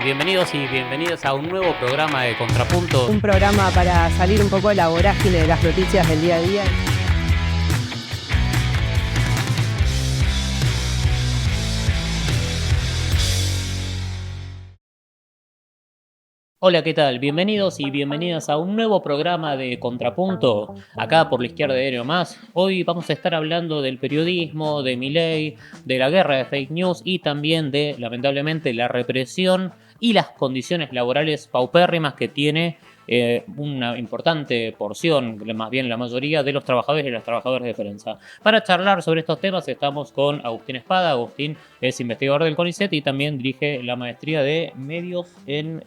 Bienvenidos y bienvenidas a un nuevo programa de Contrapunto. Un programa para salir un poco de la vorágine de las noticias del día a día. Hola, ¿qué tal? Bienvenidos y bienvenidas a un nuevo programa de Contrapunto, acá por la izquierda de Aéreo Más. Hoy vamos a estar hablando del periodismo, de Milei, de la guerra de fake news y también de, lamentablemente, la represión y las condiciones laborales paupérrimas que tiene una importante porción, más bien la mayoría, de los trabajadores y las trabajadoras de prensa. Para charlar sobre estos temas estamos con Agustín Espada. Agustín es investigador del CONICET y también dirige la maestría de medios en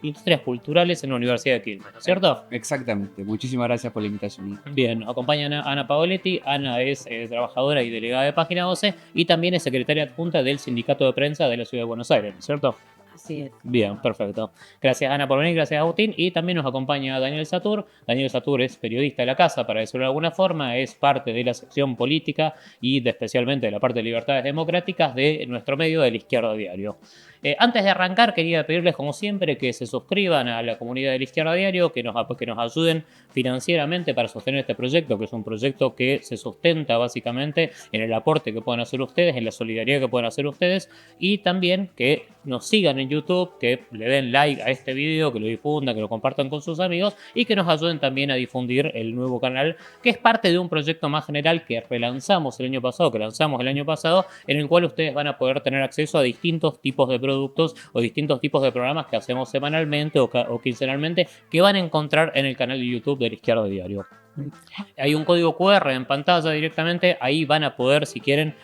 industrias culturales en la Universidad de Quilmes, ¿no es cierto? Exactamente, muchísimas gracias por la invitación. Bien, acompaña a Ana Paoletti. Ana es trabajadora y delegada de Página 12 y también es secretaria adjunta del Sindicato de Prensa de la Ciudad de Buenos Aires, ¿no es cierto? Así es. Bien, perfecto. Gracias Ana por venir, gracias Agustín. Y también nos acompaña Daniel Satur. Daniel Satur es periodista de la casa, para decirlo de alguna forma, es parte de la sección política y especialmente de la parte de libertades democráticas de nuestro medio de La Izquierda Diario. Antes de arrancar, quería pedirles, como siempre, que se suscriban a la comunidad de La Izquierda Diario, que nos ayuden financieramente para sostener este proyecto, que es un proyecto que se sustenta básicamente en el aporte que puedan hacer ustedes, en la solidaridad que puedan hacer ustedes, y también que nos sigan en YouTube, que le den like a este video, que lo difundan, que lo compartan con sus amigos y que nos ayuden también a difundir el nuevo canal, que es parte de un proyecto más general que lanzamos el año pasado, en el cual ustedes van a poder tener acceso a distintos tipos de productos o distintos tipos de programas que hacemos semanalmente o quincenalmente, que van a encontrar en el canal de YouTube de La Izquierda Diario. Hay un código QR en pantalla directamente, ahí van a poder, si quieren,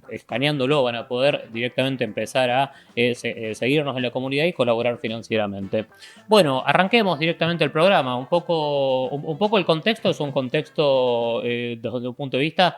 escaneándolo, van a poder directamente empezar a seguirnos en la comunidad y colaborar financieramente. Bueno, arranquemos directamente el programa. Un poco el contexto es un contexto desde un punto de vista.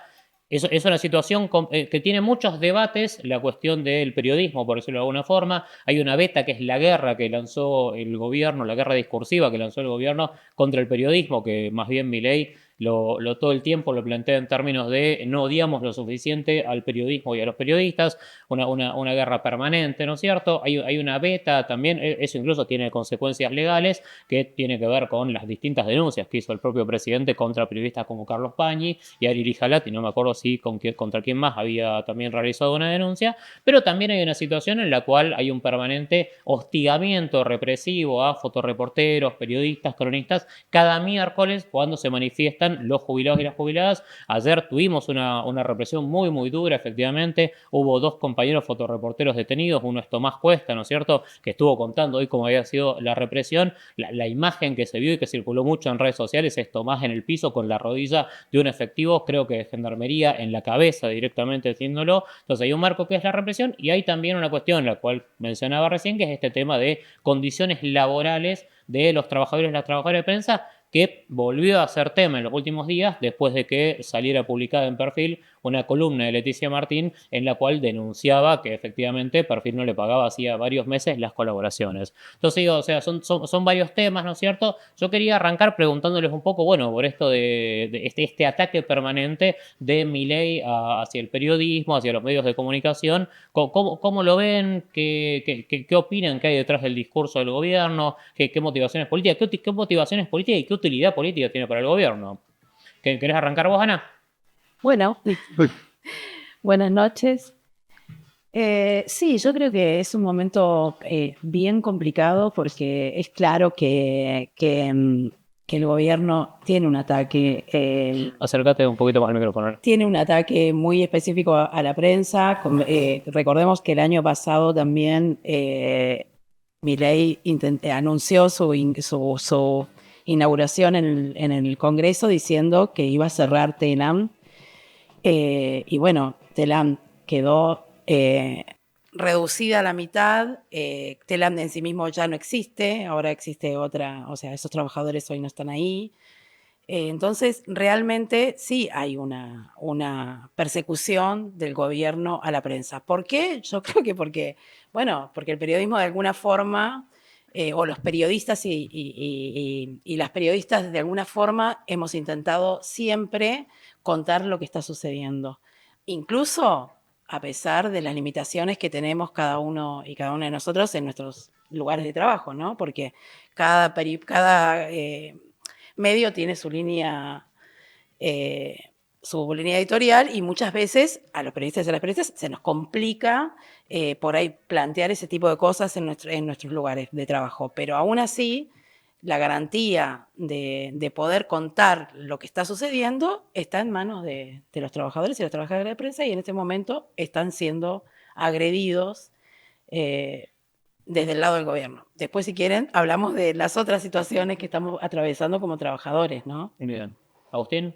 Es una situación que tiene muchos debates, la cuestión del periodismo, por decirlo de alguna forma. Hay una beta que es la guerra que lanzó el gobierno, la guerra discursiva que lanzó el gobierno contra el periodismo, que más bien Milei todo el tiempo lo plantea en términos de no odiamos lo suficiente al periodismo y a los periodistas, una guerra permanente, ¿no es cierto? Hay una beta también, eso incluso tiene consecuencias legales, que tiene que ver con las distintas denuncias que hizo el propio presidente contra periodistas como Carlos Pañi y Ari Jalati, no me acuerdo si contra quién más había también realizado una denuncia, pero también hay una situación en la cual hay un permanente hostigamiento represivo a fotoreporteros, periodistas, cronistas, cada miércoles cuando se manifiestan los jubilados y las jubiladas. Ayer tuvimos una represión muy, muy dura, efectivamente. Hubo 2 compañeros fotoreporteros detenidos. Uno es Tomás Cuesta, ¿no es cierto?, que estuvo contando hoy cómo había sido la represión. La imagen que se vio y que circuló mucho en redes sociales es Tomás en el piso con la rodilla de un efectivo, creo que de gendarmería, en la cabeza directamente haciéndolo. Entonces hay un marco que es la represión y hay también una cuestión, la cual mencionaba recién, que es este tema de condiciones laborales de los trabajadores y las trabajadoras de prensa, que volvió a ser tema en los últimos días después de que saliera publicada en Perfil una columna de Leticia Martín en la cual denunciaba que efectivamente Perfil no le pagaba hacía varios meses las colaboraciones. Entonces digo, o sea, son varios temas, ¿no es cierto? Yo quería arrancar preguntándoles un poco, bueno, por esto de este ataque permanente de Milei hacia el periodismo, hacia los medios de comunicación. ¿Cómo lo ven? ¿Qué opinan que hay detrás del discurso del gobierno? ¿Qué motivaciones políticas? ¿Qué motivaciones políticas y qué utilidad política tiene para el gobierno? ¿Querés arrancar vos, Ana? Bueno, buenas noches. Sí, yo creo que es un momento bien complicado porque es claro que el gobierno tiene un ataque. Acércate un poquito más al micrófono. Tiene un ataque muy específico a la prensa. Recordemos que el año pasado también Milei anunció su inauguración en el Congreso diciendo que iba a cerrar Telam. Y bueno, Telam quedó reducida a la mitad. Telam en sí mismo ya no existe, ahora existe otra, o sea, esos trabajadores hoy no están ahí. Entonces, realmente sí hay una persecución del gobierno a la prensa. ¿Por qué? Yo creo que porque el periodismo de alguna forma, o los periodistas y las periodistas de alguna forma hemos intentado siempre contar lo que está sucediendo. Incluso a pesar de las limitaciones que tenemos cada uno y cada una de nosotros en nuestros lugares de trabajo, ¿no? Porque cada medio tiene su línea editorial y muchas veces a los periodistas y a las periodistas se nos complica por ahí plantear ese tipo de cosas en nuestros lugares de trabajo. Pero aún así, la garantía de poder contar lo que está sucediendo está en manos de los trabajadores y las trabajadoras de prensa, y en este momento están siendo agredidos desde el lado del gobierno. Después, si quieren, hablamos de las otras situaciones que estamos atravesando como trabajadores, ¿no? Bien. Agustín.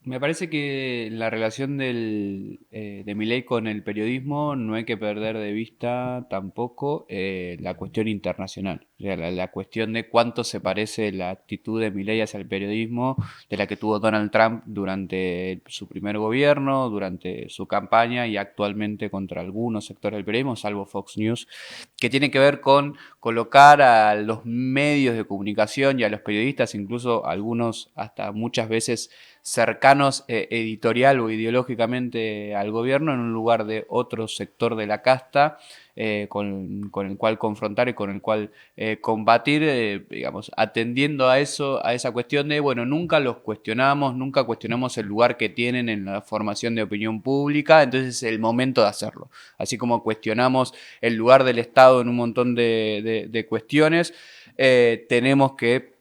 Me parece que la relación de Milei con el periodismo no hay que perder de vista tampoco la cuestión internacional. O sea, la cuestión de cuánto se parece la actitud de Milei hacia el periodismo de la que tuvo Donald Trump durante su primer gobierno, durante su campaña y actualmente contra algunos sectores del periodismo, salvo Fox News, que tiene que ver con colocar a los medios de comunicación y a los periodistas, incluso algunos hasta muchas veces cercanos editorial o ideológicamente al gobierno, en un lugar de otro sector de la casta con el cual confrontar y con el cual combatir, digamos, atendiendo a eso, a esa cuestión de, bueno, nunca cuestionamos el lugar que tienen en la formación de opinión pública, entonces es el momento de hacerlo. Así como cuestionamos el lugar del Estado en un montón de cuestiones, tenemos que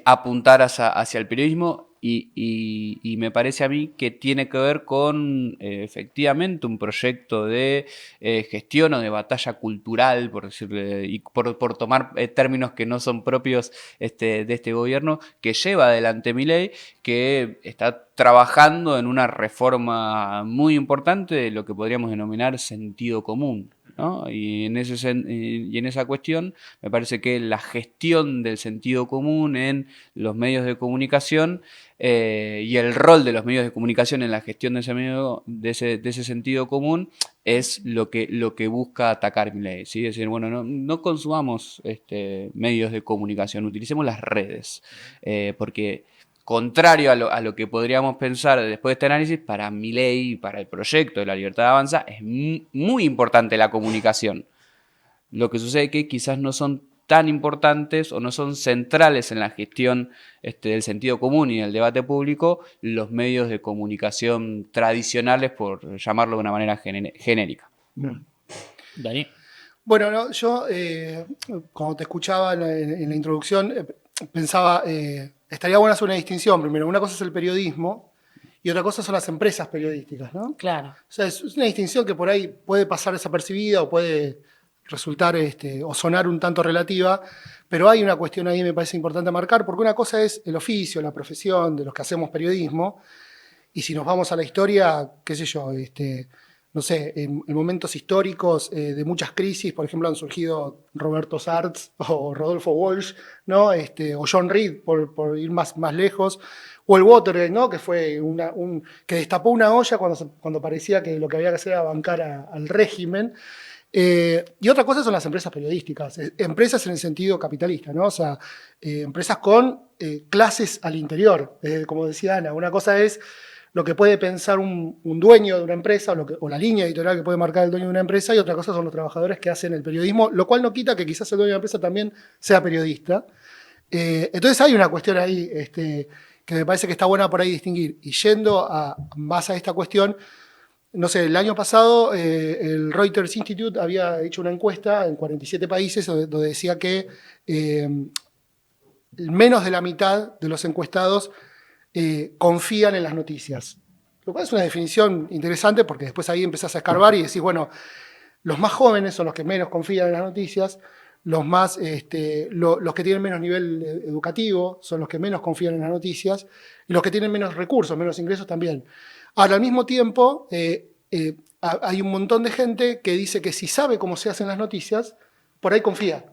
apuntar hacia el periodismo. Y me parece a mí que tiene que ver con efectivamente un proyecto de gestión o de batalla cultural, por decirle, y por tomar términos que no son propios de este gobierno, que lleva adelante Milei, que está trabajando en una reforma muy importante de lo que podríamos denominar sentido común, ¿no? Y en esa cuestión me parece que la gestión del sentido común en los medios de comunicación y el rol de los medios de comunicación en la gestión de ese sentido común es lo que busca atacar Milei, ¿sí? Es decir, bueno, no consumamos medios de comunicación, utilicemos las redes, porque contrario a lo que podríamos pensar después de este análisis, para Milei y para el proyecto de La Libertad Avanza es muy importante la comunicación. Lo que sucede es que quizás no son tan importantes o no son centrales en la gestión del sentido común y del debate público los medios de comunicación tradicionales, por llamarlo de una manera genérica. Dani. Bueno, no, yo cuando te escuchaba en la introducción pensaba, estaría bueno hacer una distinción. Primero, una cosa es el periodismo y otra cosa son las empresas periodísticas, ¿no? Claro. O sea, es una distinción que por ahí puede pasar desapercibida o puede resultar o sonar un tanto relativa, pero hay una cuestión ahí que me parece importante marcar, porque una cosa es el oficio, la profesión de los que hacemos periodismo, y si nos vamos a la historia, qué sé yo, no sé, en momentos históricos de muchas crisis, por ejemplo, han surgido Roberto Sartz o Rodolfo Walsh, ¿no? O John Reed, por ir más lejos, o el Watergate, ¿no? Que fue que destapó una olla cuando parecía que lo que había que hacer era bancar al régimen. Y otra cosa son las empresas periodísticas, empresas en el sentido capitalista, ¿no? O sea, empresas con clases al interior, como decía Ana. Una cosa es lo que puede pensar un dueño de una empresa o la línea editorial que puede marcar el dueño de una empresa, y otra cosa son los trabajadores que hacen el periodismo, lo cual no quita que quizás el dueño de la empresa también sea periodista. Entonces hay una cuestión ahí que me parece que está buena por ahí distinguir. Y yendo más a esta cuestión, no sé, el año pasado el Reuters Institute había hecho una encuesta en 47 países donde decía que menos de la mitad de los encuestados confían en las noticias. Lo cual es una definición interesante porque después ahí empezás a escarbar y decís, bueno, los más jóvenes son los que menos confían en las noticias, los que tienen menos nivel educativo son los que menos confían en las noticias, y los que tienen menos recursos, menos ingresos también. Ahora, al mismo tiempo, hay un montón de gente que dice que si sabe cómo se hacen las noticias, por ahí confía.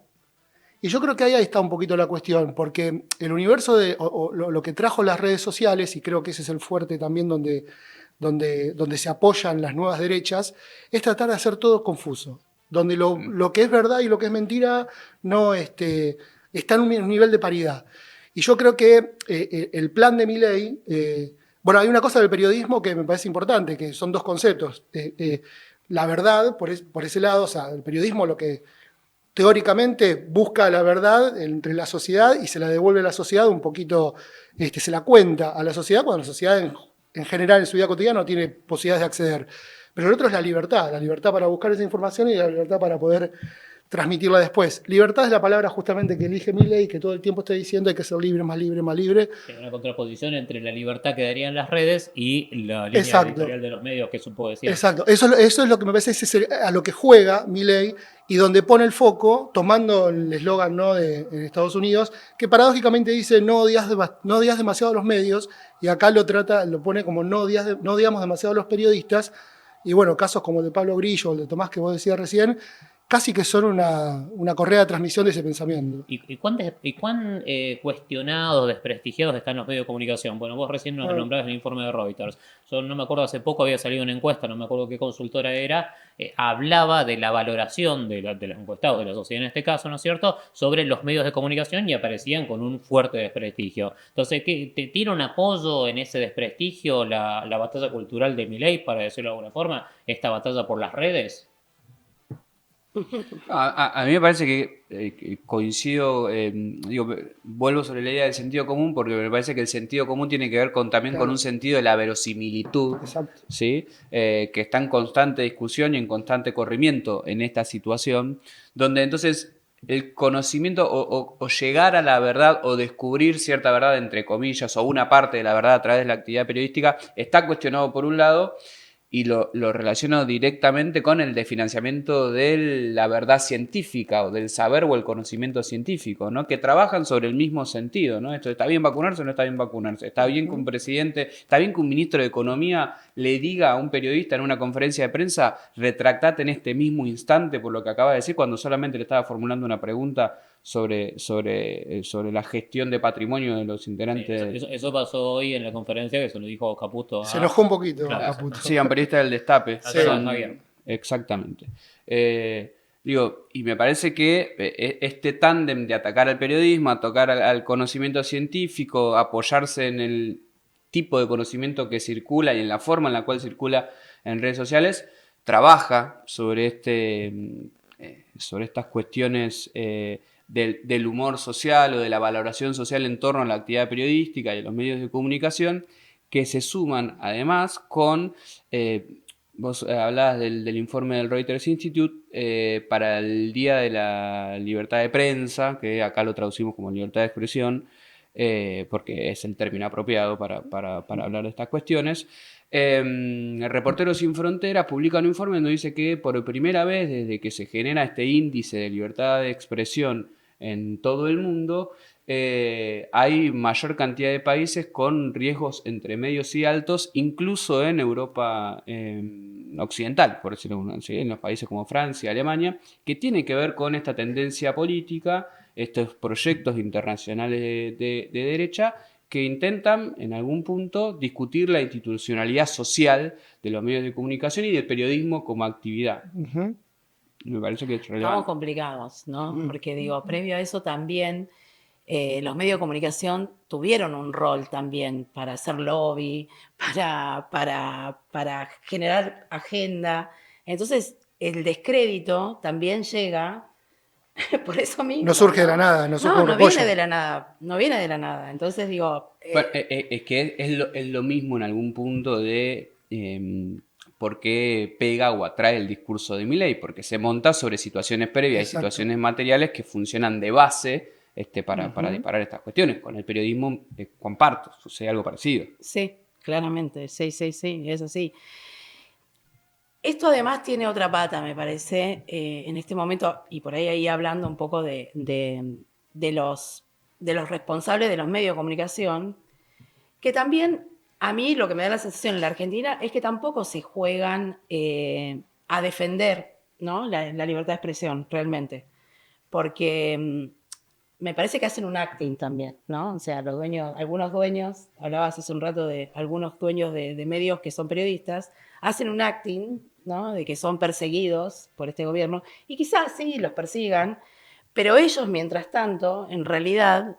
Y yo creo que ahí está un poquito la cuestión, porque el universo lo que trajo las redes sociales, y creo que ese es el fuerte también donde se apoyan las nuevas derechas, es tratar de hacer todo confuso, donde lo que es verdad y lo que es mentira no está en un nivel de paridad. Y yo creo que el plan de Milei, Bueno, hay una cosa del periodismo que me parece importante, que son dos conceptos. La verdad, por ese lado, o sea, el periodismo lo que teóricamente busca la verdad entre la sociedad y se la devuelve a la sociedad un poquito, se la cuenta a la sociedad cuando la sociedad en general en su vida cotidiana no tiene posibilidades de acceder. Pero el otro es la libertad para buscar esa información y la libertad para poder transmitirla después. Libertad es la palabra justamente que elige Milei, que todo el tiempo está diciendo hay que ser libre, más libre, más libre. Hay una contraposición entre la libertad que darían las redes y la línea Exacto. editorial de los medios que supo decir. Exacto, eso es lo que me parece a lo que juega Milei y donde pone el foco, tomando el eslogan, ¿no?, en Estados Unidos, que paradójicamente dice no odias demasiado a los medios, y acá lo pone como no odiamos demasiado a los periodistas, y bueno, casos como el de Pablo Grillo o el de Tomás que vos decías recién, casi que son una correa de transmisión de ese pensamiento. ¿Y cuán cuestionados, desprestigiados están los medios de comunicación? Bueno, vos recién nos nombrabas el informe de Reuters. Yo no me acuerdo, hace poco había salido una encuesta, no me acuerdo qué consultora era, hablaba de la valoración de los encuestados, de la sociedad en este caso, ¿no es cierto?, sobre los medios de comunicación y aparecían con un fuerte desprestigio. Entonces, ¿te tiene un apoyo en ese desprestigio la batalla cultural de Milei, para decirlo de alguna forma, esta batalla por las redes? A mí me parece que coincido, vuelvo sobre la idea del sentido común, porque me parece que el sentido común tiene que ver también con un sentido de la verosimilitud, ¿sí? Que está en constante discusión y en constante corrimiento en esta situación, donde entonces el conocimiento o llegar a la verdad o descubrir cierta verdad, entre comillas, o una parte de la verdad a través de la actividad periodística, está cuestionado por un lado, y lo relaciono directamente con el desfinanciamiento de la verdad científica o del saber o el conocimiento científico, ¿no? Que trabajan sobre el mismo sentido, ¿no? Esto, ¿está bien vacunarse o no está bien vacunarse? ¿Está bien que un presidente, está bien que un ministro de Economía le diga a un periodista en una conferencia de prensa, retractate en este mismo instante por lo que acaba de decir, cuando solamente le estaba formulando una pregunta sobre la gestión de patrimonio de los integrantes? Sí, eso pasó hoy en la conferencia, que se lo dijo Caputo. Se enojó un poquito, claro, Caputo. Sí, a un periodista del Destape. Sí. Exactamente. Y me parece que este tándem de atacar al periodismo, atacar al conocimiento científico, apoyarse en el tipo de conocimiento que circula y en la forma en la cual circula en redes sociales, trabaja sobre estas cuestiones del humor social o de la valoración social en torno a la actividad periodística y a los medios de comunicación, que se suman además con, vos hablabas del informe del Reuters Institute para el Día de la Libertad de Prensa, que acá lo traducimos como libertad de expresión, porque es el término apropiado para hablar de estas cuestiones. Reporteros Sin Fronteras publica un informe donde dice que por primera vez desde que se genera este índice de libertad de expresión en todo el mundo, hay mayor cantidad de países con riesgos entre medios y altos, incluso en Europa occidental, por decirlo así, en los países como Francia, Alemania, que tiene que ver con esta tendencia política, estos proyectos internacionales de derecha que intentan en algún punto discutir la institucionalidad social de los medios de comunicación y del periodismo como actividad. Uh-huh. Me parece que es relevante. Estamos complicados, ¿no? Porque digo, previo a eso también los medios de comunicación tuvieron un rol también para hacer lobby, para generar agenda. Entonces, el descrédito también llega por eso mismo. No surge de la nada, no viene de la nada, no viene de la nada. Entonces digo... Bueno, es que es lo mismo en algún punto de por qué pega o atrae el discurso de Milei, porque se monta sobre situaciones previas y situaciones materiales que funcionan de base para disparar estas cuestiones. Con el periodismo comparto, sucede algo parecido. Sí, claramente, sí, es así. Esto además tiene otra pata, me parece, en este momento, y por ahí hablando un poco de los responsables de los medios de comunicación, que también a mí lo que me da la sensación en la Argentina es que tampoco se juegan a defender, ¿no?, la libertad de expresión realmente, porque me parece que hacen un acting también, ¿no? O sea, algunos dueños, hablabas hace un rato de algunos dueños de medios que son periodistas, hacen un acting, ¿no?, de que son perseguidos por este gobierno, y quizás sí los persigan, pero ellos, mientras tanto, en realidad,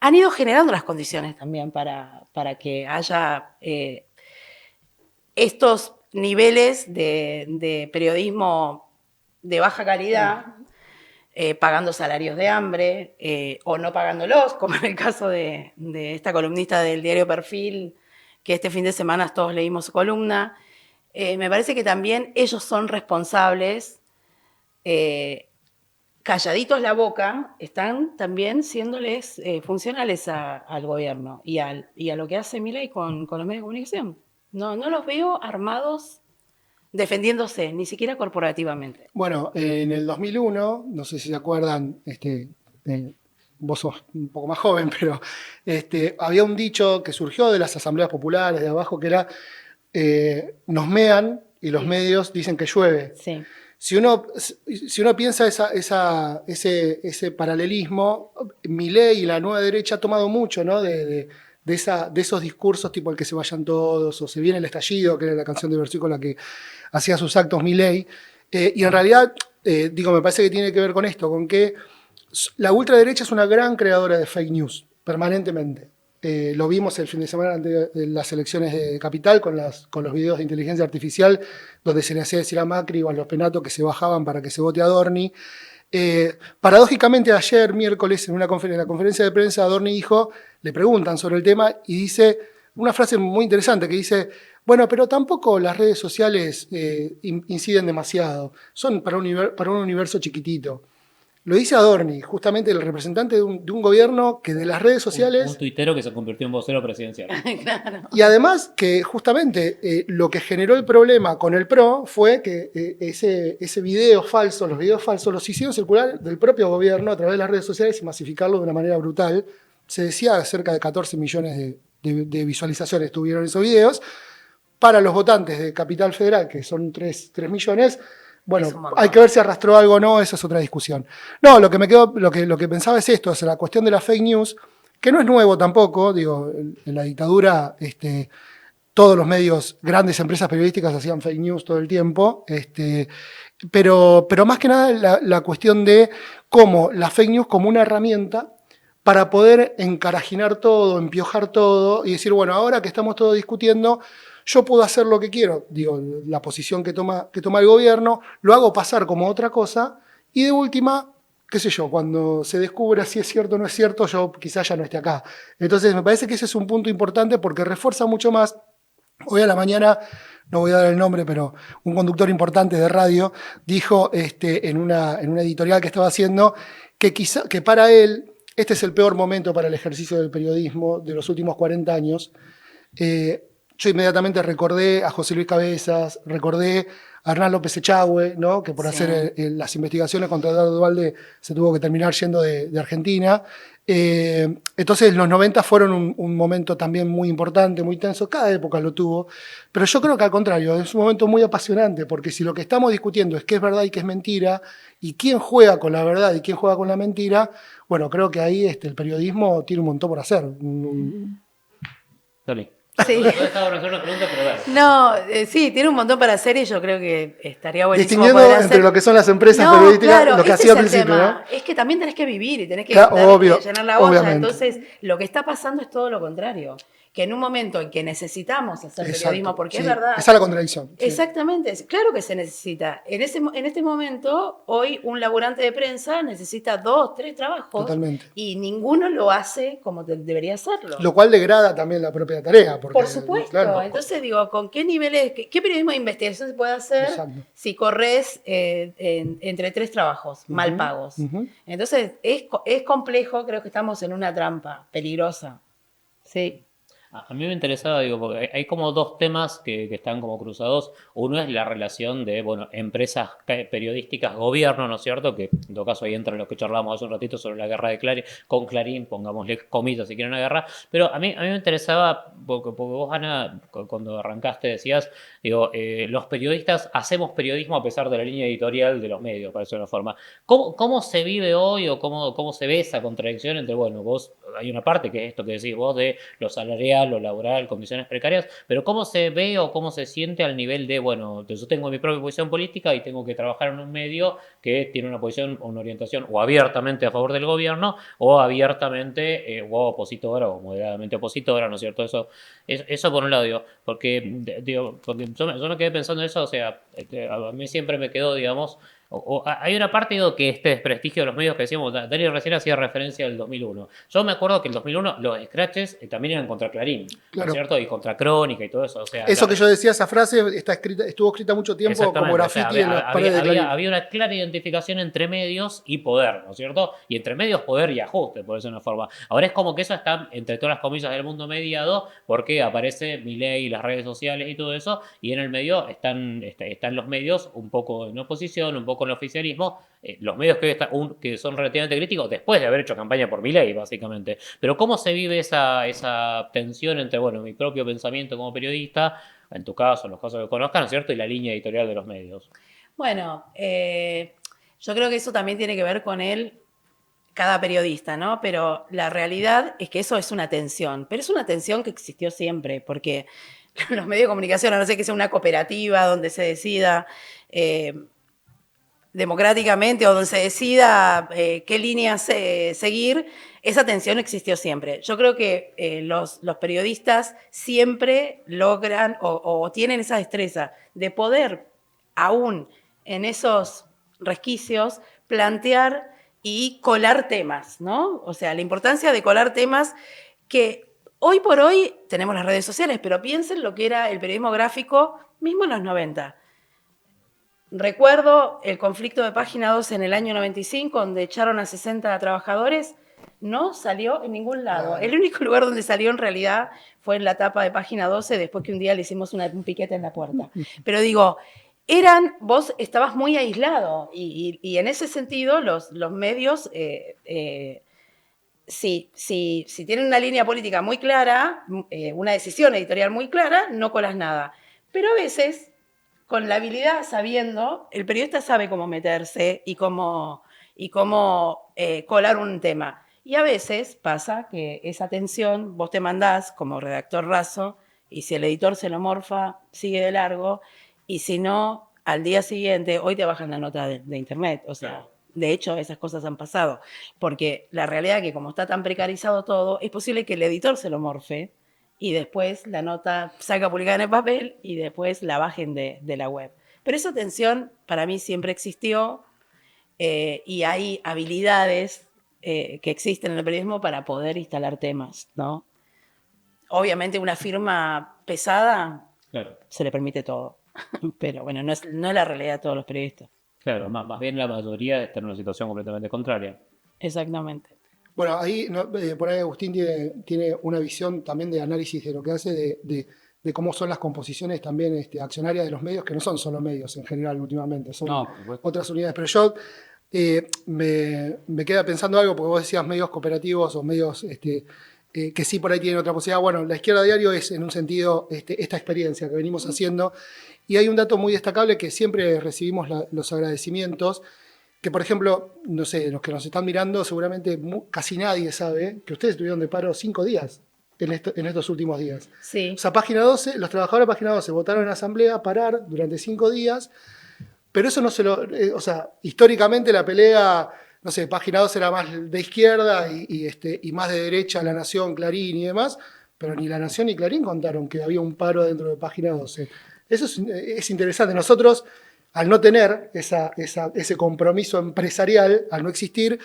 han ido generando las condiciones también para que haya estos niveles de periodismo de baja calidad, pagando salarios de hambre o no pagándolos, como en el caso de esta columnista del diario Perfil, que este fin de semana todos leímos su columna. Me parece que también ellos son responsables, calladitos la boca, están también siéndoles funcionales al gobierno y a lo que hace Milei con los medios de comunicación. No los veo armados defendiéndose, ni siquiera corporativamente. Bueno, en el 2001, no sé si se acuerdan, vos sos un poco más joven, pero había un dicho que surgió de las asambleas populares de abajo que era nos mean y los medios dicen que llueve. Sí. Si uno piensa ese paralelismo, Milei y la nueva derecha ha tomado mucho, ¿no? de esos discursos tipo el que se vayan todos o se viene el estallido, que era la canción de Versuit con la que hacía sus actos Milei. Y en realidad, me parece que tiene que ver con esto, con que la ultraderecha es una gran creadora de fake news, permanentemente. Lo vimos el fin de semana antes de las elecciones de Capital con los videos de inteligencia artificial, donde se le hacía decir a Macri o a los Penato que se bajaban para que se vote a Adorni. Paradójicamente, ayer, miércoles, en la conferencia de prensa, Adorni le preguntan sobre el tema y dice una frase muy interesante que dice: bueno, pero tampoco las redes sociales inciden demasiado, son para un universo chiquitito. Lo dice Adorni, justamente el representante de un gobierno que de las redes sociales... Un tuitero que se convirtió en vocero presidencial. Claro. Y además que justamente lo que generó el problema con el PRO fue que ese video falso, los videos falsos, los hicieron circular del propio gobierno a través de las redes sociales y masificarlo de una manera brutal. Se decía cerca de 14 millones de visualizaciones tuvieron esos videos. Para los votantes de Capital Federal, que son 3 millones... Bueno, hay que ver si arrastró algo o no, esa es otra discusión. No, lo que pensaba es esto, es la cuestión de la fake news, que no es nuevo tampoco, en la dictadura todos los medios, grandes empresas periodísticas hacían fake news todo el tiempo, pero más que nada la cuestión de cómo la fake news como una herramienta para poder encarajinar todo, empiojar todo y decir, bueno, ahora que estamos todos discutiendo, yo puedo hacer lo que quiero, la posición que toma el gobierno, lo hago pasar como otra cosa y de última, qué sé yo, cuando se descubra si es cierto o no es cierto, yo quizás ya no esté acá. Entonces me parece que ese es un punto importante porque refuerza mucho más. Hoy a la mañana, no voy a dar el nombre, pero un conductor importante de radio dijo en una editorial que estaba haciendo que para él este es el peor momento para el ejercicio del periodismo de los últimos 40 años. Yo inmediatamente recordé a José Luis Cabezas, recordé a Hernán López Echagüe, ¿no? Que por hacer las investigaciones contra Eduardo Duhalde se tuvo que terminar yendo de Argentina. Entonces los 90 fueron un momento también muy importante, muy tenso, cada época lo tuvo, pero yo creo que al contrario, es un momento muy apasionante, porque si lo que estamos discutiendo es qué es verdad y qué es mentira, y quién juega con la verdad y quién juega con la mentira, bueno, creo que ahí el periodismo tiene un montón por hacer. Dale. Sí. No, sí, tiene un montón para hacer y yo creo que estaría buenísimo. Distinguiendo entre lo que son las empresas periodísticas, claro, lo que hacía al principio, ¿no? Es que también tenés que vivir y tenés que llenar la olla. Obviamente. Entonces, lo que está pasando es todo lo contrario. Que en un momento en que necesitamos hacer periodismo, porque es verdad. Esa es la contradicción. Exactamente, claro que se necesita. En este momento, hoy un laburante de prensa necesita 2, 3 trabajos. Totalmente. Y ninguno lo hace como debería hacerlo. Lo cual degrada también la propia tarea. Porque, por supuesto. Claro, entonces digo, ¿con qué niveles, qué periodismo de investigación se puede hacer si corres entre 3 trabajos mal pagos? Entonces es complejo, creo que estamos en una trampa peligrosa. Sí. A mí me interesaba, porque hay como dos temas que están como cruzados. Uno es la relación de, empresas periodísticas, gobierno, ¿no es cierto? Que en todo caso ahí entra lo que charlábamos hace un ratito sobre la guerra con Clarín, pongámosle comillas si quieren una guerra. Pero a mí me interesaba, porque vos, Ana, cuando arrancaste decías, los periodistas hacemos periodismo a pesar de la línea editorial de los medios, para decirlo de una forma. ¿Cómo se vive hoy o cómo se ve esa contradicción entre, vos, hay una parte que es esto que decís vos de los salariados salarial o laboral, condiciones precarias, pero cómo se ve o cómo se siente al nivel de, bueno, yo tengo mi propia posición política y tengo que trabajar en un medio que tiene una posición o una orientación o abiertamente a favor del gobierno o abiertamente o opositora o moderadamente opositora, ¿no es cierto? Eso por un lado, digo, porque yo me quedé pensando en eso, o sea, a mí siempre me quedó, digamos, hay una parte digo, que este desprestigio de los medios que decíamos, Dani recién hacía referencia al 2001. Yo me acuerdo que en el 2001 los scratches también eran contra Clarín, ¿no Claro. es cierto? Y contra Crónica y todo eso. O sea, Eso que yo decía, esa frase estuvo escrita mucho tiempo como exactamente, o sea, graffiti en las paredes de Clarín. había una clara identificación entre medios y poder, ¿no es cierto? Y entre medios, poder y ajuste, por decirlo de una forma. Ahora es como que eso está, entre todas las comillas del mundo mediado, porque aparece Milei y las redes sociales y todo eso, y en el medio están los medios un poco en oposición, un poco en el oficialismo, los medios que son relativamente críticos después de haber hecho campaña por Milei, básicamente. Pero ¿cómo se vive esa tensión entre, bueno, mi propio pensamiento como periodista, en tu caso, en los casos que conozcan, ¿no es cierto? Y la línea editorial de los medios. Bueno, yo creo que eso también tiene que ver con cada periodista, ¿no? Pero la realidad es que eso es una tensión, pero es una tensión que existió siempre, porque los medios de comunicación, a no ser que sea una cooperativa donde se decida democráticamente o donde se decida qué líneas seguir, esa tensión existió siempre. Yo creo que los periodistas siempre logran o tienen esa destreza de poder, aún en esos resquicios, plantear y colar temas, ¿no? O sea, la importancia de colar temas que hoy por hoy tenemos las redes sociales, pero piensen lo que era el periodismo gráfico mismo en los 90. Recuerdo el conflicto de Página 12 en el año 95, donde echaron a 60 trabajadores. No salió en ningún lado. El único lugar donde salió en realidad fue en la tapa de Página 12, después que un día le hicimos un piquete en la puerta. Pero digo, vos estabas muy aislado y en ese sentido los medios, si tienen una línea política muy clara, una decisión editorial muy clara, no colas nada. Pero a veces, con la habilidad, sabiendo, el periodista sabe cómo meterse y cómo colar un tema. Y a veces pasa que esa tensión vos te mandás como redactor raso y si el editor se lo morfa, sigue de largo y si no, al día siguiente, hoy te bajan la nota de internet. O sea, de hecho, esas cosas han pasado. Porque la realidad es que como está tan precarizado todo, es posible que el editor se lo morfe y después la nota salga publicada en el papel y después la bajen de la web. Pero esa tensión para mí siempre existió y hay habilidades que existen en el periodismo para poder instalar temas, ¿no? Obviamente una firma pesada se le permite todo, pero bueno, no es la realidad de todos los periodistas. Claro, más bien la mayoría está en una situación completamente contraria. Exactamente. Bueno, ahí por ahí Agustín tiene una visión también de análisis de lo que hace de cómo son las composiciones también accionarias de los medios, que no son solo medios en general últimamente, son otras unidades. Pero yo me queda pensando algo, porque vos decías medios cooperativos o medios que sí por ahí tienen otra posibilidad. Bueno, la izquierda diario es en un sentido esta experiencia que venimos haciendo. Y hay un dato muy destacable que siempre recibimos los agradecimientos, que por ejemplo, no sé, los que nos están mirando, seguramente casi nadie sabe que ustedes estuvieron de paro 5 días en estos últimos días. Sí. O sea, Página 12, los trabajadores de Página 12 votaron en asamblea a parar durante 5 días, pero eso no o sea, históricamente la pelea, no sé, Página 12 era más de izquierda y más de derecha La Nación, Clarín y demás, pero ni La Nación ni Clarín contaron que había un paro dentro de Página 12. Eso es interesante. Nosotros, al no tener ese compromiso empresarial, al no existir,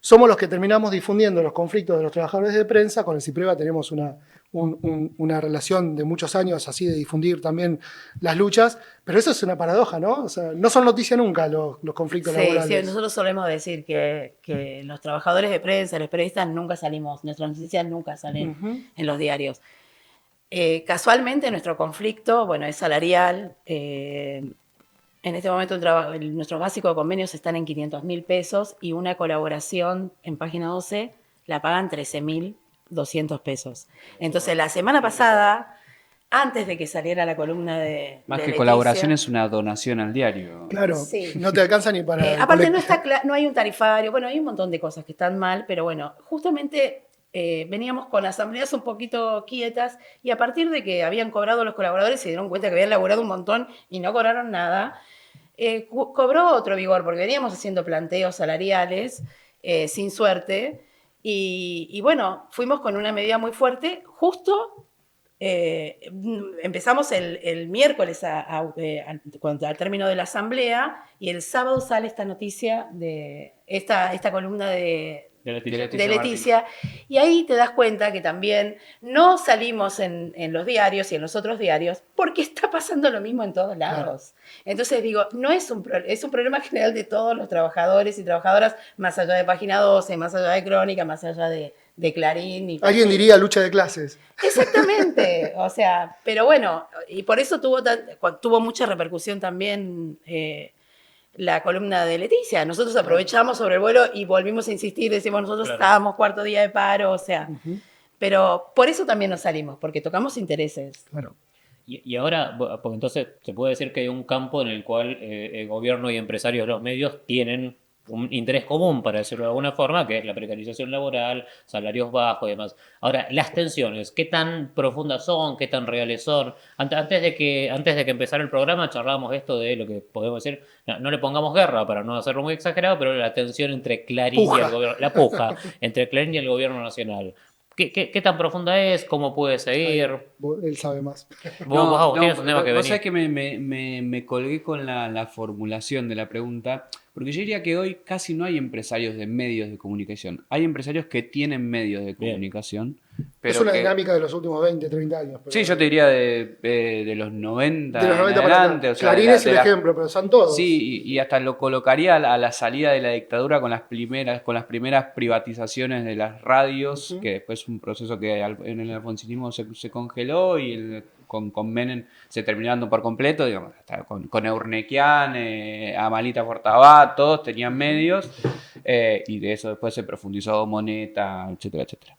somos los que terminamos difundiendo los conflictos de los trabajadores de prensa. Con el CIPREVA tenemos una relación de muchos años así de difundir también las luchas, pero eso es una paradoja, ¿no? O sea, no son noticia nunca los conflictos laborales. Sí, nosotros solemos decir que los trabajadores de prensa, los periodistas nunca salimos, nuestras noticias nunca salen en los diarios. Casualmente nuestro conflicto, bueno, es salarial. En este momento nuestros básicos de convenios están en 500.000 pesos y una colaboración en Página 12 la pagan 13.200 pesos. Entonces, la semana pasada, antes de que saliera la columna de Más que Leticia, colaboración es una donación al diario. Claro, sí. No te alcanza ni para... aparte no hay un tarifario, bueno, hay un montón de cosas que están mal, pero bueno, justamente veníamos con asambleas un poquito quietas y a partir de que habían cobrado los colaboradores se dieron cuenta que habían laburado un montón y no cobraron nada, cobró otro vigor porque veníamos haciendo planteos salariales sin suerte y bueno, fuimos con una medida muy fuerte justo. Empezamos el miércoles al término de la asamblea y el sábado sale esta noticia de esta columna de Leticia, y ahí te das cuenta que también no salimos en los diarios y en los otros diarios porque está pasando lo mismo en todos lados. Claro. Entonces digo, no es es un problema general de todos los trabajadores y trabajadoras, más allá de Página 12, más allá de Crónica, más allá de Clarín. Alguien diría lucha de clases. Exactamente, o sea, pero bueno, y por eso tuvo mucha repercusión también la columna de Leticia. Nosotros aprovechamos sobre el vuelo y volvimos a insistir, decimos, nosotros estábamos cuarto día de paro, o sea, pero por eso también nos salimos, porque tocamos intereses. Claro. Y ahora, porque entonces se puede decir que hay un campo en el cual el gobierno y empresarios de los medios tienen un interés común, para decirlo de alguna forma, que es la precarización laboral, salarios bajos y demás. Ahora, las tensiones, ¿qué tan profundas son? ¿Qué tan reales son? Antes de que empezara el programa charlábamos esto de lo que podemos decir, no le pongamos guerra para no hacerlo muy exagerado, pero la tensión entre Clarín y el gobierno, la puja entre Clarín y el gobierno nacional. ¿Qué tan profunda es? ¿Cómo puede seguir? Él sabe más. Vos tienes un tema que venir. Vos sabés que me colgué con la formulación de la pregunta, porque yo diría que hoy casi no hay empresarios de medios de comunicación. Hay empresarios que tienen medios de comunicación. Pero es una dinámica de los últimos 20, 30 años. Sí, yo te diría de los 90 de los 90 en adelante. O sea, Clarín es el ejemplo, pero son todos. Sí, y hasta lo colocaría a la salida de la dictadura con las primeras privatizaciones de las radios, que después un proceso que en el alfonsinismo se congeló y con Menem se terminó dando por completo, digamos, hasta con Eurnequian, Amalita Fortabat, todos tenían medios, y de eso después se profundizó Moneta, etcétera, etcétera.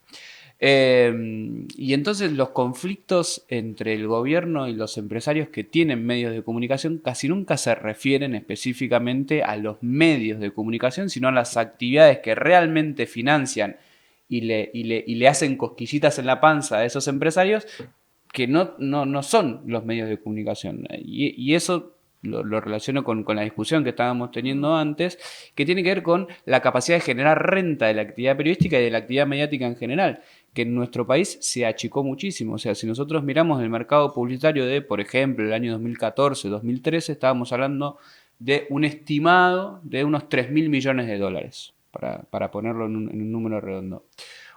Y entonces los conflictos entre el gobierno y los empresarios que tienen medios de comunicación casi nunca se refieren específicamente a los medios de comunicación, sino a las actividades que realmente financian y le hacen cosquillitas en la panza a esos empresarios que no son los medios de comunicación. Y eso lo relaciono con la discusión que estábamos teniendo antes, que tiene que ver con la capacidad de generar renta de la actividad periodística y de la actividad mediática en general, que en nuestro país se achicó muchísimo. O sea, si nosotros miramos el mercado publicitario de, por ejemplo, el año 2014, 2013, estábamos hablando de un estimado de unos 3.000 millones de dólares, para ponerlo en un número redondo.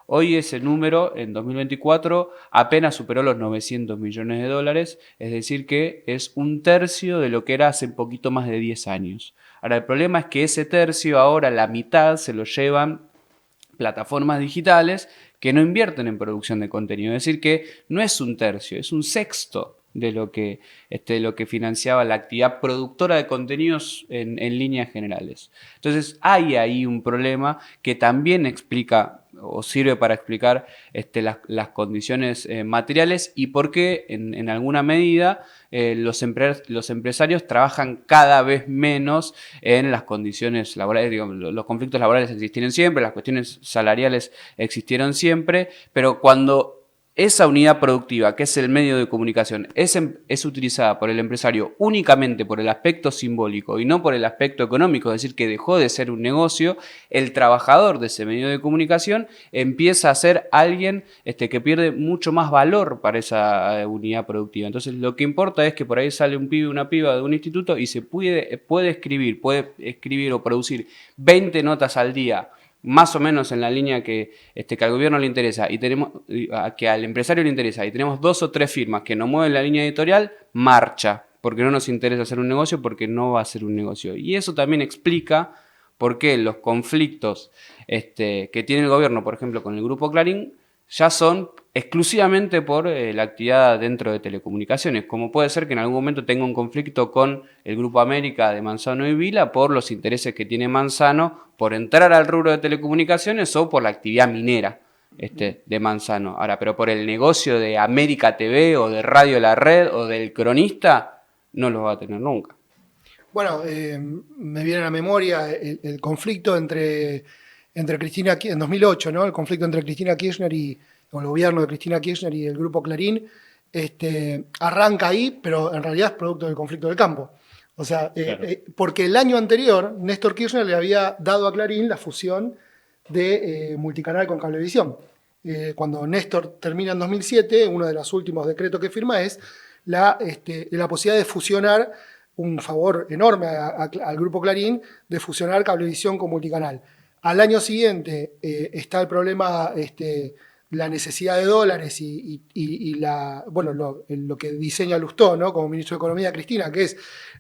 Hoy ese número, en 2024, apenas superó los 900 millones de dólares, es decir que es un tercio de lo que era hace poquito más de 10 años. Ahora, el problema es que ese tercio, ahora la mitad, se lo llevan plataformas digitales que no invierten en producción de contenido. Es decir que no es un tercio, es un sexto de lo que financiaba la actividad productora de contenidos en líneas generales. Entonces hay ahí un problema que también explica o sirve para explicar las condiciones materiales y por qué en alguna medida los empresarios trabajan cada vez menos en las condiciones laborales. Digamos, los conflictos laborales existieron siempre, las cuestiones salariales existieron siempre, pero cuando esa unidad productiva, que es el medio de comunicación, es utilizada por el empresario únicamente por el aspecto simbólico y no por el aspecto económico, es decir, que dejó de ser un negocio, el trabajador de ese medio de comunicación empieza a ser alguien que pierde mucho más valor para esa unidad productiva. Entonces, lo que importa es que por ahí sale un pibe, una piba de un instituto y se puede escribir o producir 20 notas al día, más o menos en la línea que al gobierno le interesa y que al empresario le interesa, y tenemos 2 o 3 firmas que nos mueven la línea editorial, marcha, porque no nos interesa hacer un negocio, porque no va a ser un negocio. Y eso también explica por qué los conflictos que tiene el gobierno, por ejemplo, con el Grupo Clarín, ya son exclusivamente por la actividad dentro de telecomunicaciones, como puede ser que en algún momento tenga un conflicto con el Grupo América de Manzano y Vila por los intereses que tiene Manzano por entrar al rubro de telecomunicaciones o por la actividad minera de Manzano. Ahora, pero por el negocio de América TV o de Radio La Red o del Cronista, no lo va a tener nunca. Bueno, me viene a la memoria el conflicto entre entre Cristina, en 2008, ¿no? El conflicto entre Cristina Kirchner o el gobierno de Cristina Kirchner y el grupo Clarín, arranca ahí, pero en realidad es producto del conflicto del campo. O sea, Claro. porque el año anterior, Néstor Kirchner le había dado a Clarín la fusión de Multicanal con Cablevisión. Cuando Néstor termina en 2007, uno de los últimos decretos que firma es la posibilidad de fusionar, un favor enorme al grupo Clarín, de fusionar Cablevisión con Multicanal. Al año siguiente está el problema, la necesidad de dólares y lo que diseña Lustó, ¿no? Como ministro de Economía, Cristina, que es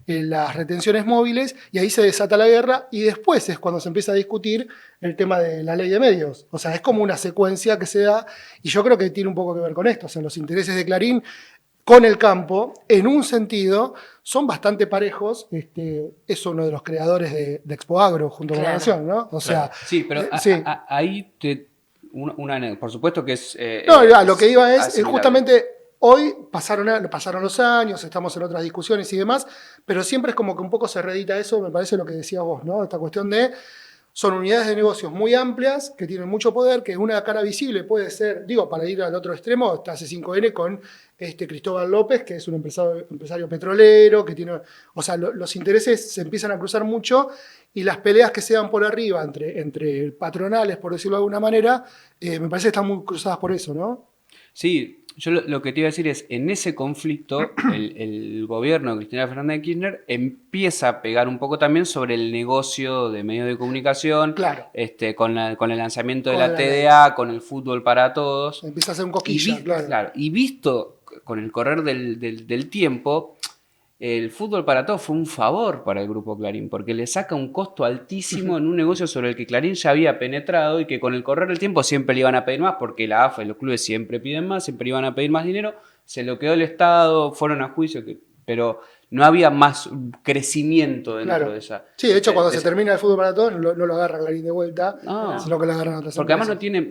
las retenciones móviles, y ahí se desata la guerra, y después es cuando se empieza a discutir el tema de la ley de medios. O sea, es como una secuencia que se da, y yo creo que tiene un poco que ver con esto. O sea, los intereses de Clarín con el campo, en un sentido, son bastante parejos. Es uno de los creadores de Expo Agro junto con la Nación, ¿no? O sea, Sí, pero sí. ahí por supuesto que es... No, ya, lo que iba es asimilable. justamente hoy pasaron los años, estamos en otras discusiones y demás, pero siempre es como que un poco se reedita eso, me parece lo que decías vos, ¿no? Esta cuestión de son unidades de negocios muy amplias que tienen mucho poder, que una cara visible puede ser, digo, para ir al otro extremo, está C5N con Cristóbal López, que es un empresario petrolero, que tiene, o sea, los intereses se empiezan a cruzar mucho y las peleas que se dan por arriba entre patronales, por decirlo de alguna manera, me parece que están muy cruzadas por eso, ¿no? Sí, yo lo que te iba a decir es, en ese conflicto, el gobierno de Cristina Fernández de Kirchner empieza a pegar un poco también sobre el negocio de medios de comunicación, Claro. Con el lanzamiento de Con la la TDA, con el fútbol para todos. Empieza a hacer un coquilla, claro. Y visto con el correr del tiempo, el fútbol para todos fue un favor para el grupo Clarín, porque le saca un costo altísimo en un negocio sobre el que Clarín ya había penetrado y que con el correr del tiempo siempre le iban a pedir más, porque la AFA y los clubes siempre piden más, siempre iban a pedir más dinero, se lo quedó el Estado, fueron a juicio, pero no había más crecimiento dentro de esa... Sí, de hecho, cuando se termina el fútbol para todos, no lo agarra Clarín de vuelta, No. sino que lo agarran otras Porque además empresas.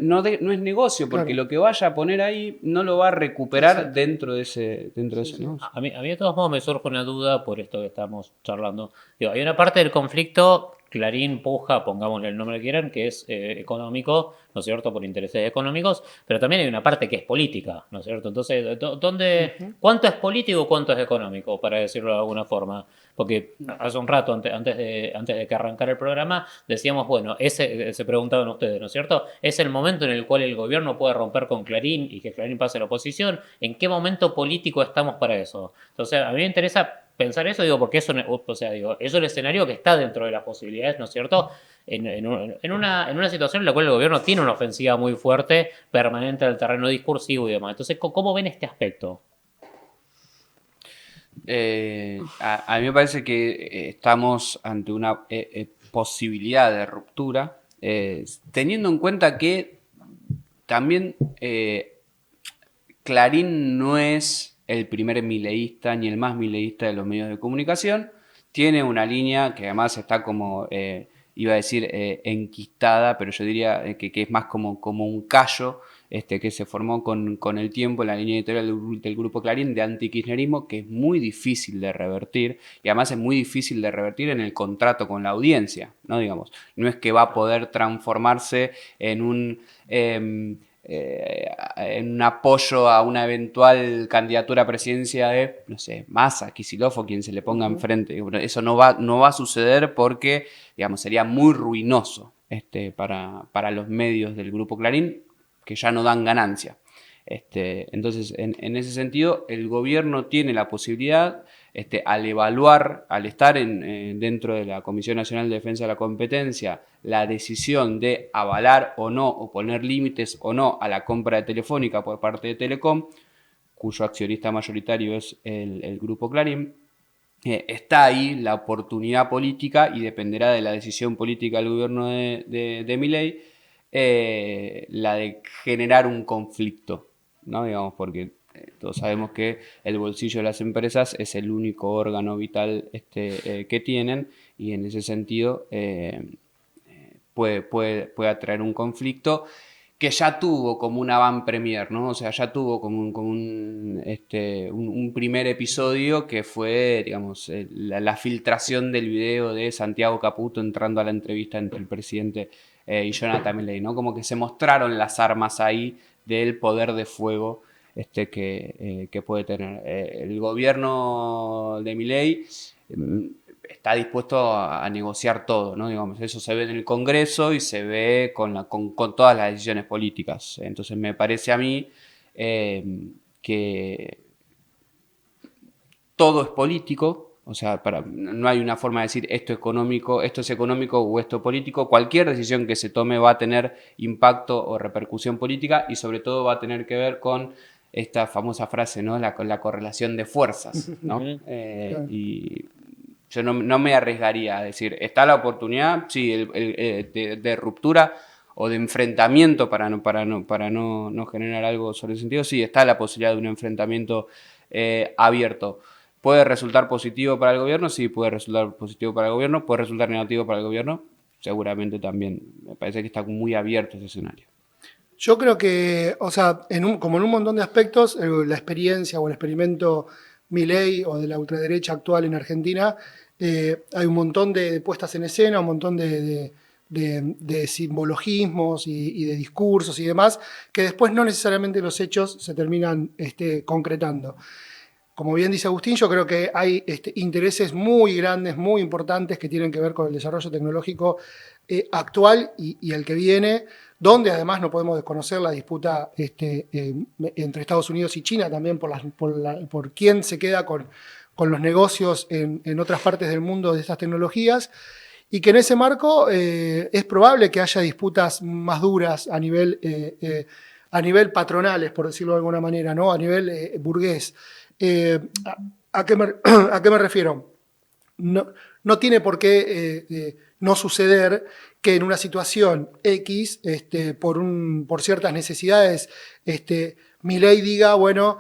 no es negocio, porque Claro. lo que vaya a poner ahí no lo va a recuperar Exacto. dentro de ese negocio. A mí de todos modos me surge una duda por esto que estamos charlando. Digo, hay una parte del conflicto, Clarín puja, pongámosle el nombre que quieran, que es económico, ¿no es cierto?, por intereses económicos, pero también hay una parte que es política, ¿no es cierto? Entonces, ¿cuánto es político, cuánto es económico, para decirlo de alguna forma? Porque hace un rato, antes de que arrancara el programa, decíamos, bueno, se preguntaban ustedes, ¿no es cierto? Es el momento en el cual el gobierno puede romper con Clarín y que Clarín pase a la oposición. ¿En qué momento político estamos para eso? Entonces, a mí me interesa pensar eso, digo, porque eso, o sea, digo, es un escenario que está dentro de las posibilidades, ¿no es cierto? En una situación en la cual el gobierno tiene una ofensiva muy fuerte, permanente al terreno discursivo y demás. Entonces, ¿cómo ven este aspecto? A mí me parece que estamos ante una posibilidad de ruptura, teniendo en cuenta que también Clarín no es el primer mileísta ni el más mileísta de los medios de comunicación. Tiene una línea que además está como, iba a decir, enquistada, pero yo diría que es más como un callo que se formó con el tiempo en la línea editorial del Grupo Clarín de antikirchnerismo, que es muy difícil de revertir, y además es muy difícil de revertir en el contrato con la audiencia, ¿no? Digamos, no es que va a poder transformarse en un apoyo a una eventual candidatura a presidencia de, no sé, Massa, Kicillof o quien se le ponga enfrente. Eso no va a suceder porque, digamos, sería muy ruinoso para los medios del Grupo Clarín, que ya no dan ganancia. Entonces, en ese sentido, el gobierno tiene la posibilidad, al evaluar, al estar dentro de la Comisión Nacional de Defensa de la Competencia, la decisión de avalar o no, o poner límites o no a la compra de Telefónica por parte de Telecom, cuyo accionista mayoritario es el Grupo Clarín. Está ahí la oportunidad política y dependerá de la decisión política del gobierno de Milei, la de generar un conflicto, ¿no? Digamos, porque todos sabemos que el bolsillo de las empresas es el único órgano vital que tienen, y en ese sentido puede atraer un conflicto que ya tuvo como una van premier, ¿no? O sea, ya tuvo como un primer episodio que fue, digamos, la filtración del video de Santiago Caputo entrando a la entrevista entre el presidente y Jonathan Milei, ¿no? Como que se mostraron las armas ahí del poder de fuego que puede tener. El gobierno de Milei está dispuesto a negociar todo, ¿no? Digamos, eso se ve en el Congreso y se ve con todas las decisiones políticas. Entonces me parece a mí que todo es político, o sea, no hay una forma de decir esto es económico o esto es político. Cualquier decisión que se tome va a tener impacto o repercusión política y sobre todo va a tener que ver con esta famosa frase, ¿no? La correlación de fuerzas, ¿no? Y yo no me arriesgaría a decir, ¿está la oportunidad? Sí, de ruptura o de enfrentamiento para no generar algo sobre el sentido. Sí, está la posibilidad de un enfrentamiento abierto. ¿Puede resultar positivo para el gobierno? Sí, puede resultar positivo para el gobierno. ¿Puede resultar negativo para el gobierno? Seguramente también. Me parece que está muy abierto ese escenario. Yo creo que, o sea, como en un montón de aspectos, la experiencia o el experimento Milei o de la ultraderecha actual en Argentina, hay un montón de puestas en escena, un montón de simbologismos y de discursos y demás, que después no necesariamente los hechos se terminan concretando. Como bien dice Agustín, yo creo que hay intereses muy grandes, muy importantes que tienen que ver con el desarrollo tecnológico actual y el que viene, donde además no podemos desconocer la disputa entre Estados Unidos y China también por quién se queda con los negocios en otras partes del mundo de estas tecnologías, y que en ese marco es probable que haya disputas más duras a nivel patronales, por decirlo de alguna manera, ¿no? A nivel burgués. ¿A qué me refiero? No tiene por qué no suceder que en una situación X, por ciertas necesidades, Milei diga, bueno,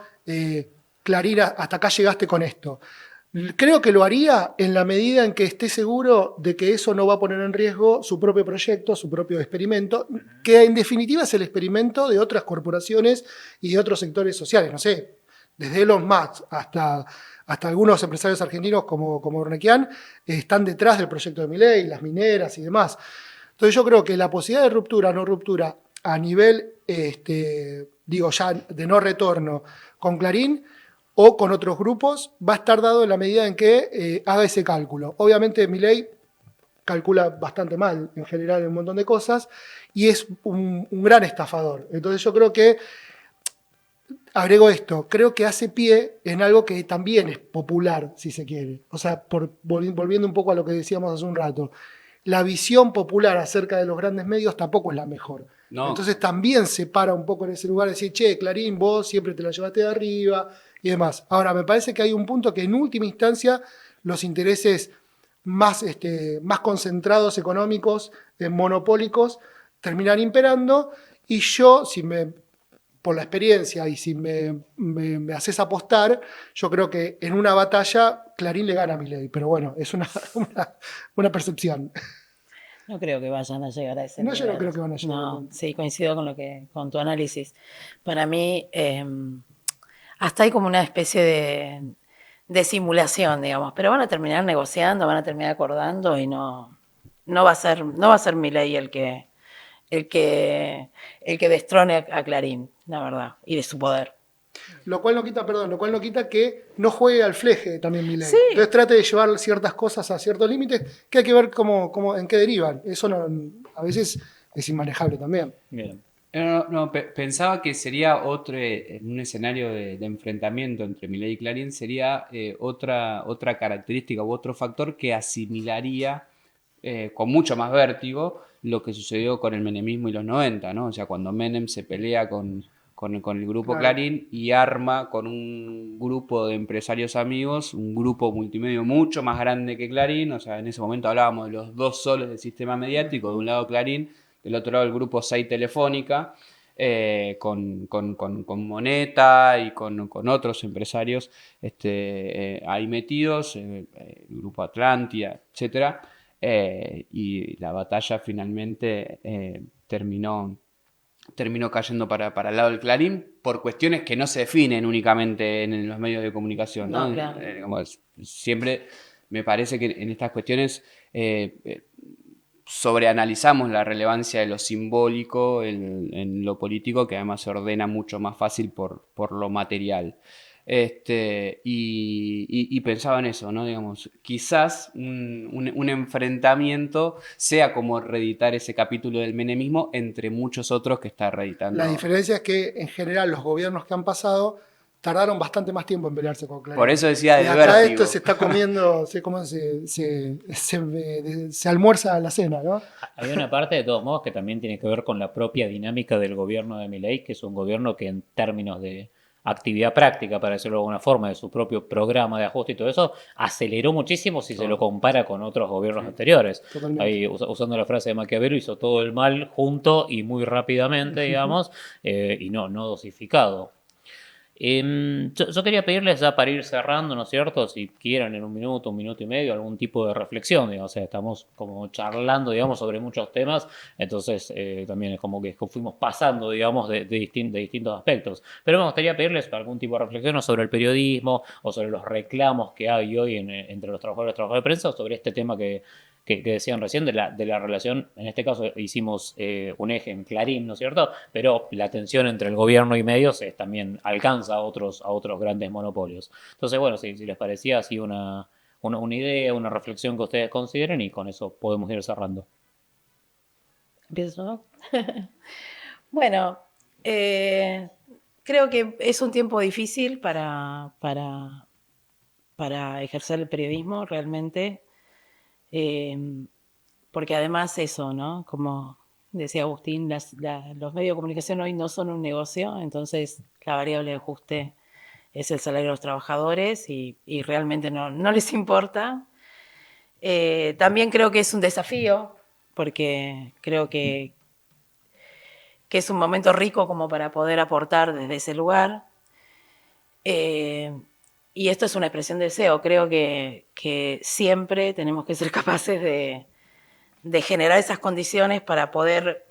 Clarín, hasta acá llegaste con esto. Creo que lo haría en la medida en que esté seguro de que eso no va a poner en riesgo su propio proyecto, su propio experimento, que en definitiva es el experimento de otras corporaciones y de otros sectores sociales. No sé, desde Elon Musk hasta algunos empresarios argentinos como Ornequian están detrás del proyecto de Milei, las mineras y demás. Entonces yo creo que la posibilidad de ruptura, no ruptura, a nivel, ya de no retorno con Clarín o con otros grupos, va a estar dado en la medida en que haga ese cálculo. Obviamente Milei calcula bastante mal en general un montón de cosas y es un gran estafador. Entonces yo creo que agrego esto, creo que hace pie en algo que también es popular, si se quiere. O sea, volviendo un poco a lo que decíamos hace un rato, la visión popular acerca de los grandes medios tampoco es la mejor. No. Entonces también se para un poco en ese lugar de decir, che, Clarín, vos siempre te la llevaste de arriba y demás. Ahora, me parece que hay un punto que en última instancia los intereses más concentrados económicos, monopólicos, terminan imperando y yo, por la experiencia y si me haces apostar, yo creo que en una batalla Clarín le gana a Milei, pero bueno, es una percepción. No creo que vayan a llegar a ese nivel. Yo no creo que van a llegar. No, sí, coincido con tu análisis. Para mí, hasta hay como una especie de simulación, digamos, pero van a terminar negociando, van a terminar acordando y no va a ser Milei el que destrone a Clarín, la verdad, y de su poder. Lo cual no quita que no juegue al fleje también Milei. Sí. Entonces trate de llevar ciertas cosas a ciertos límites que hay que ver en qué derivan. Eso a veces es inmanejable también. Bien. Pensaba que sería en un escenario de enfrentamiento entre Milei y Clarín, sería otra característica u otro factor que asimilaría con mucho más vértigo lo que sucedió con el menemismo y los 90, ¿no? O sea, cuando Menem se pelea con el grupo Clarín y arma con un grupo de empresarios amigos, un grupo multimedio mucho más grande que Clarín. O sea, en ese momento hablábamos de los dos soles del sistema mediático, de un lado Clarín, del otro lado el grupo 6 Telefónica, con Moneta y con otros empresarios ahí metidos, el grupo Atlántida, etcétera. Y la batalla finalmente terminó terminó cayendo para el lado del Clarín por cuestiones que no se definen únicamente en los medios de comunicación, ¿no? No, claro. Siempre me parece que en estas cuestiones sobreanalizamos la relevancia de lo simbólico en lo político, que además se ordena mucho más fácil por lo material. Y pensaba en eso, ¿no? Digamos, quizás un enfrentamiento sea como reeditar ese capítulo del menemismo entre muchos otros que está reeditando. La diferencia es que en general los gobiernos que han pasado tardaron bastante más tiempo en pelearse con Clarín. Por eso decía del y acá vértigo. esto se está comiendo, se almuerza a la cena, ¿no? Hay una parte, de todos modos, que también tiene que ver con la propia dinámica del gobierno de Milei, que es un gobierno que en términos de actividad práctica, para decirlo de alguna forma, de su propio programa de ajuste y todo eso, aceleró muchísimo si se lo compara con otros gobiernos anteriores. Ahí, usando la frase de Maquiavelo, hizo todo el mal junto y muy rápidamente, digamos, y no dosificado. Yo quería pedirles ya para ir cerrando, ¿no es cierto? Si quieren en un minuto y medio, algún tipo de reflexión, digamos. O sea, estamos como charlando, digamos, sobre muchos temas, entonces también es como que fuimos pasando, digamos, de distintos aspectos. Pero me gustaría pedirles algún tipo de reflexión sobre el periodismo o sobre los reclamos que hay hoy entre los trabajadores y trabajadores de prensa, o sobre este tema que decían recién de la relación. En este caso hicimos un eje en Clarín, ¿no es cierto? Pero la tensión entre el gobierno y medios también alcanza a otros grandes monopolios. Entonces, bueno, si les parecía así una idea, una reflexión que ustedes consideren, y con eso podemos ir cerrando. ¿Empiezo yo? Bueno, creo que es un tiempo difícil para ejercer el periodismo realmente. Porque además eso, ¿no? Como decía Agustín, los medios de comunicación hoy no son un negocio, entonces la variable de ajuste es el salario de los trabajadores y realmente no les importa. También creo que es un desafío, porque creo que es un momento rico como para poder aportar desde ese lugar. Y esto es una expresión de deseo. Creo que siempre tenemos que ser capaces de generar esas condiciones para poder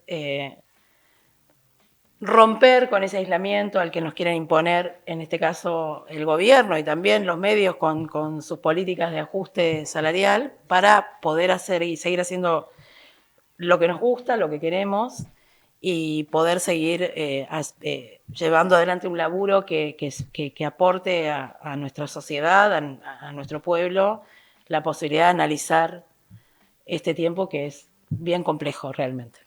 romper con ese aislamiento al que nos quieren imponer, en este caso el gobierno y también los medios con sus políticas de ajuste salarial, para poder hacer y seguir haciendo lo que nos gusta, lo que queremos, y poder seguir llevando adelante un laburo que aporte a nuestra sociedad, a nuestro pueblo, la posibilidad de analizar este tiempo que es bien complejo realmente.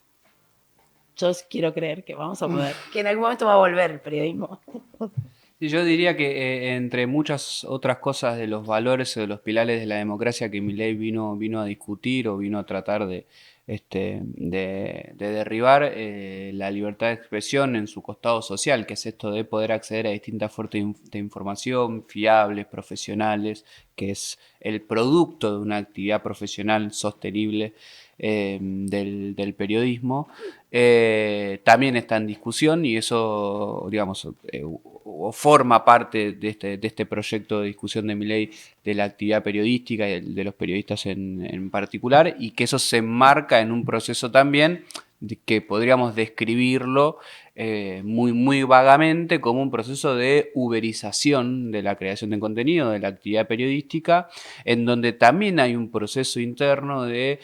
Yo quiero creer que vamos a poder, que en algún momento va a volver el periodismo. Y yo diría que entre muchas otras cosas de los valores o de los pilares de la democracia que Milei vino a discutir o vino a tratar de derribar, la libertad de expresión en su costado social, que es esto de poder acceder a distintas fuentes de información fiables, profesionales, que es el producto de una actividad profesional sostenible del periodismo, también está en discusión, y eso, digamos, o forma parte de este proyecto de discusión de Milei de la actividad periodística y de los periodistas en particular, y que eso se enmarca en un proceso también que podríamos describirlo muy vagamente como un proceso de uberización de la creación de contenido, de la actividad periodística, en donde también hay un proceso interno de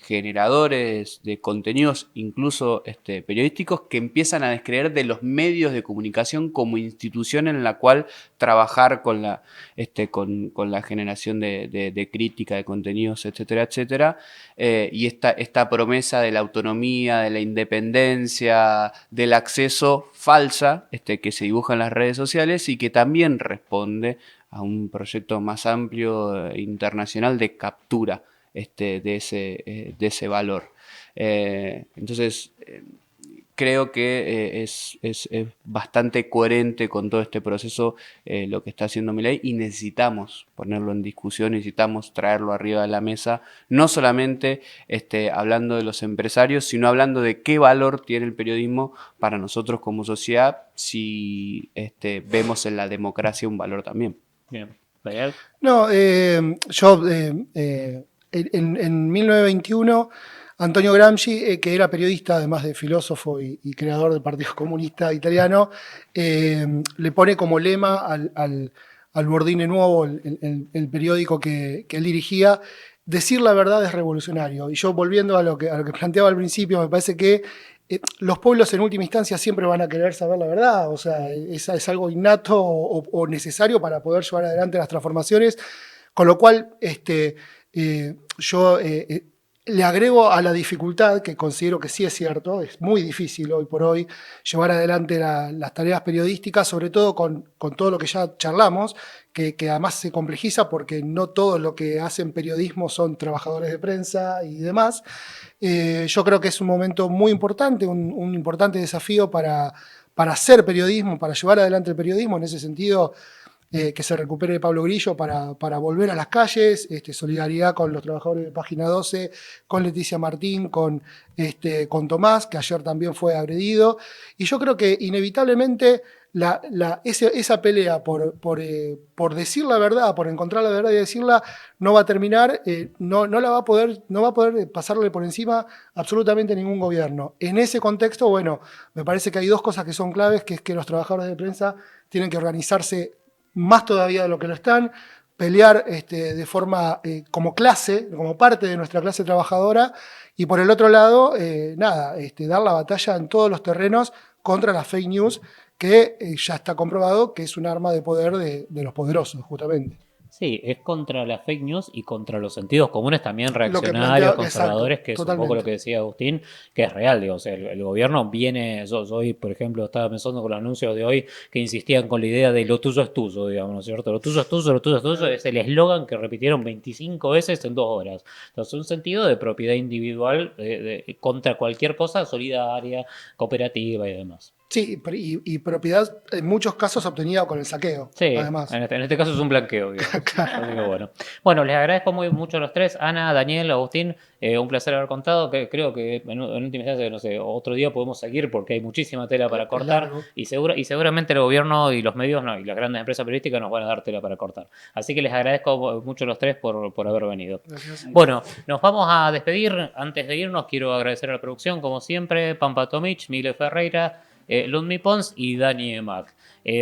generadores de contenidos, incluso periodísticos, que empiezan a descreer de los medios de comunicación como institución en la cual trabajar con la generación de crítica, de contenidos, etcétera, etcétera. Y esta promesa de la autonomía, de la independencia, del acceso falsa que se dibuja en las redes sociales, y que también responde a un proyecto más amplio internacional de captura de ese valor. Entonces, creo que es bastante coherente con todo este proceso lo que está haciendo Milei, y necesitamos ponerlo en discusión, necesitamos traerlo arriba de la mesa, no solamente hablando de los empresarios, sino hablando de qué valor tiene el periodismo para nosotros como sociedad, si vemos en la democracia un valor también. Bien. ¿Daniel? No, yo en 1921 Antonio Gramsci, que era periodista, además de filósofo y creador del Partido Comunista Italiano, le pone como lema al Bordine Nuovo, el periódico que él dirigía: decir la verdad es revolucionario. Y yo, volviendo a lo que planteaba al principio, me parece que los pueblos en última instancia siempre van a querer saber la verdad, o sea, es algo innato o necesario para poder llevar adelante las transformaciones, con lo cual yo le agrego a la dificultad, que considero que sí es cierto, es muy difícil hoy por hoy llevar adelante las tareas periodísticas, sobre todo con todo lo que ya charlamos, que además se complejiza porque no todo lo que hacen periodismo son trabajadores de prensa y demás. Yo creo que es un momento muy importante, un importante desafío para hacer periodismo, para llevar adelante el periodismo. En ese sentido, que se recupere Pablo Grillo para volver a las calles, solidaridad con los trabajadores de Página 12, con Leticia Martín, con Tomás, que ayer también fue agredido. Y yo creo que inevitablemente esa pelea por decir la verdad, por encontrar la verdad y decirla, no va a terminar, no va a poder pasarle por encima absolutamente ningún gobierno. En ese contexto, bueno, me parece que hay dos cosas que son claves, que es que los trabajadores de prensa tienen que organizarse más todavía de lo que lo están, pelear de forma como clase, como parte de nuestra clase trabajadora, y por el otro lado, dar la batalla en todos los terrenos contra las fake news, que ya está comprobado que es un arma de poder de los poderosos, justamente. Sí, es contra las fake news y contra los sentidos comunes también reaccionarios, conservadores, exacto, que es totalmente. un poco lo que decía Agustín, que es real, digo, o sea, el gobierno viene, yo hoy, por ejemplo, estaba pensando con los anuncios de hoy que insistían con la idea de lo tuyo es tuyo, digamos, ¿no es cierto? Lo tuyo es tuyo, lo tuyo es tuyo, es el eslogan que repitieron 25 veces en 2 horas. Entonces, un sentido de propiedad individual contra cualquier cosa solidaria, cooperativa y demás. Sí, y propiedad en muchos casos obtenida con el saqueo, Sí, además. en este caso es un blanqueo, digamos. Claro. Así que bueno, les agradezco mucho a los tres, Ana, Daniel, Agustín, un placer haber contado, que creo que en última instancia, no sé, otro día podemos seguir porque hay muchísima tela para cortar Largo. y seguramente el gobierno y los medios y las grandes empresas periodísticas nos van a dar tela para cortar. Así que les agradezco mucho a los tres por haber venido. Gracias. Bueno, nos vamos a despedir. Antes de irnos, quiero agradecer a la producción, como siempre, Pampa Tomic, Miguel Ferreira, Ludmi Pons y Dani Mac.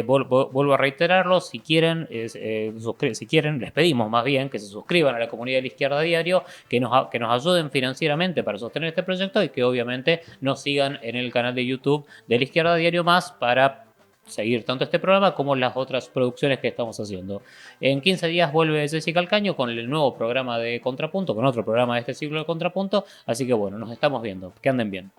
Vuelvo a reiterarlo, si quieren, les pedimos más bien que se suscriban a la comunidad de la Izquierda Diario, que nos ayuden financieramente para sostener este proyecto y que obviamente nos sigan en el canal de YouTube de la Izquierda Diario Más para seguir tanto este programa como las otras producciones que estamos haciendo. En 15 días vuelve Jessica Alcaño con el nuevo programa de Contrapunto, con otro programa de este ciclo de Contrapunto, así que bueno, nos estamos viendo. Que anden bien.